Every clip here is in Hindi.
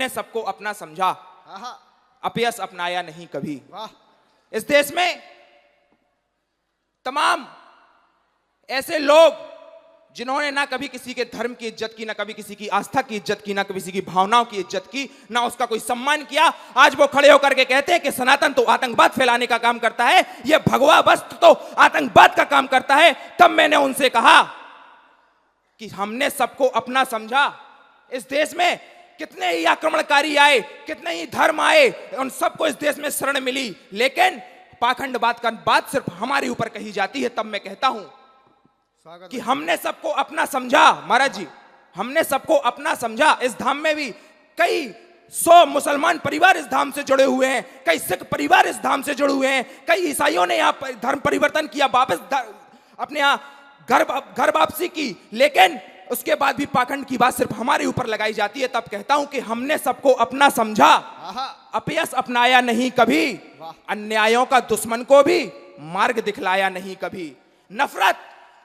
सबको अपना समझा, अपयश अपनाया नहीं कभी। इस देश में तमाम ऐसे लोग जिन्होंने ना कभी किसी के धर्म की इज्जत की, ना कभी किसी की आस्था की इज्जत की, ना कभी किसी की भावनाओं की इज्जत की, ना उसका कोई सम्मान किया, आज वो खड़े होकर के कहते हैं कि सनातन तो आतंकवाद फैलाने का काम करता है, ये भगवा वस्त्र तो आतंकवाद का काम करता है। तब मैंने उनसे कहा कि हमने सबको अपना समझा। इस देश में कितने ही आक्रमणकारी आए, कितने ही धर्म आए, उन सबको इस देश में शरण मिली, लेकिन पाखंडवाद का बात सिर्फ हमारे ऊपर कही जाती है। तब मैं कहता हूं कि हमने सबको अपना समझा। महाराज जी, हमने सबको अपना समझा। इस धाम में भी कई 100 मुसलमान परिवार इस धाम से जुड़े हुए हैं, कई सिख परिवार इस धाम से जुड़े हुए हैं, कई ईसाइयों ने यहाँ धर्म परिवर्तन किया, वापस अपने यहाँ घर वापसी की, लेकिन उसके बाद भी पाखंड की बात सिर्फ हमारे ऊपर लगाई जाती है। तब कहता हूं कि हमने सबको अपना समझा, अपयश अपनाया नहीं कभी, अन्यायों का दुश्मन को भी मार्ग दिखलाया नहीं कभी।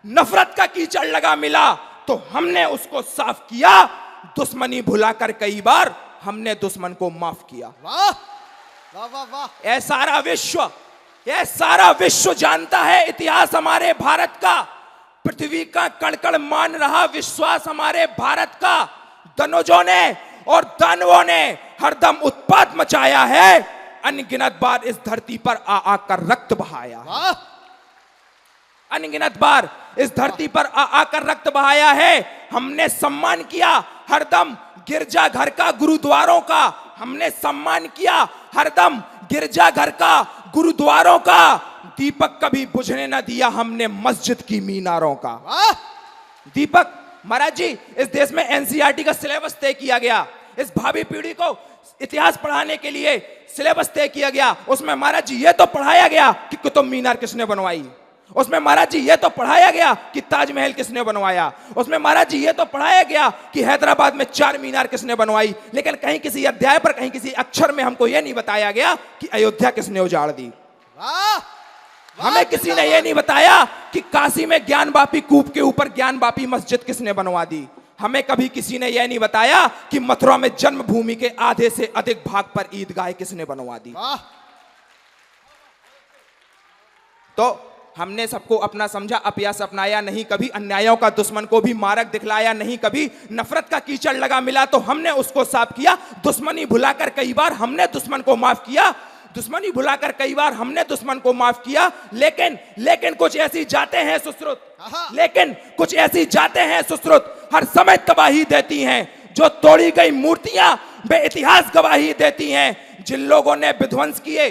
नफरत का कीचड़ लगा मिला तो हमने उसको साफ किया, दुश्मनी भुलाकर कई बार हमने दुश्मन को माफ किया। वाह वाह वाह वाह। यह सारा विश्व जानता है इतिहास हमारे भारत का, पृथ्वी का कण कण मान रहा विश्वास हमारे भारत का। दनुजों ने और दानवों ने हरदम उत्पात मचाया है, अनगिनत बार इस धरती पर आकर रक्त बहाया। अनगिनत बार इस धरती पर आकर रक्त बहाया है। हमने सम्मान किया हरदम गिरजा घर का, गुरुद्वारों का। हमने सम्मान किया हरदम गिरजा घर का, गुरुद्वारों का। दीपक कभी बुझने न दिया हमने मस्जिद की मीनारों का। दीपक, महाराज जी, इस देश में एनसीईआरटी का सिलेबस तय किया गया, इस भावी पीढ़ी को इतिहास पढ़ाने के लिए सिलेबस तय किया गया। उसमें महाराज जी ये तो पढ़ाया गया कि कुतुब मीनार किसने बनवाई, उसमें महाराज जी ये तो पढ़ाया गया कि ताजमहल किसने बनवाया, उसमें महाराज जी ये तो पढ़ाया गया कि हैदराबाद में 4 मीनार किसने बनवाई, लेकिन कहीं किसी अध्याय पर, कहीं किसी अक्षर में हमको यह नहीं बताया गया कि अयोध्या किसने उजाड़ दी। हमें किसी ने यह नहीं बताया कि काशी में ज्ञानवापी कूप के ऊपर ज्ञानवापी मस्जिद किसने बनवा दी। हमें कभी किसी ने यह नहीं बताया कि मथुरा में जन्मभूमि के आधे से अधिक भाग पर ईदगाह किसने बनवा दी। तो हमने सबको अपना समझा, अपयश अपनाया नहीं कभी, अन्यायों का दुश्मन को भी मार्ग दिखलाया नहीं कभी। नफरत का कीचड़ लगा मिला तो हमने उसको साफ किया, दुश्मनी भुलाकर कई बार हमने दुश्मन को माफ किया। दुश्मनी भुलाकर कई बार हमने दुश्मन को माफ किया। लेकिन कुछ ऐसी जाते हैं सुश्रुत, लेकिन कुछ ऐसी जाते हैं सुश्रुत हर समय तबाही देती हैं। जो तोड़ी गई मूर्तियां वे इतिहास गवाही देती हैं। जिन लोगों ने विध्वंस किए,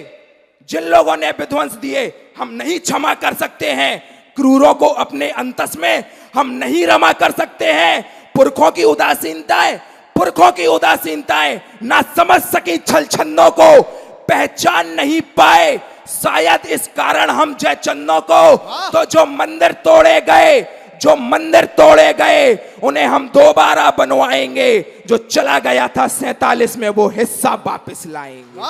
जिन लोगों ने विध्वंस दिए, हम नहीं क्षमा कर सकते हैं। क्रूरों को अपने अंतस में हम नहीं रमा कर सकते हैं। पुरखों की उदासीनताएं ना समझ सकी छल छंदों को, पहचान नहीं पाए शायद इस कारण हम जयचंदों को। तो जो मंदिर तोड़े गए उन्हें हम दोबारा बनवाएंगे। जो चला गया था 47 में वो हिस्सा वापस लाएंगे।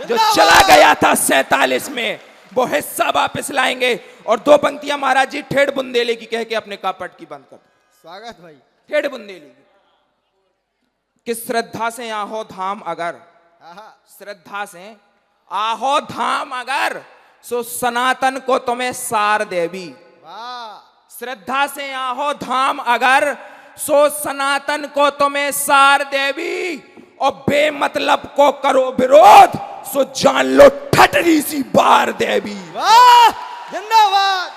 जो चला गया था 47 में वो हिस्सा वापस लाएंगे। और 2 पंक्तियां महाराज जी ठेठ बुंदेली की कह के अपने कापट की बंद कर। स्वागत भाई। ठेठ बुंदेली की कि श्रद्धा से आहो धाम अगर, श्रद्धा से आहो धाम अगर, सो सनातन को तुम्हें सार देवी। श्रद्धा से आहो धाम अगर, सो सनातन को तुम्हें सार देवी। और बेमतलब को करो विरोध, सो जान लो ठटरी सी बार देवी। वाह, जिंदाबाद।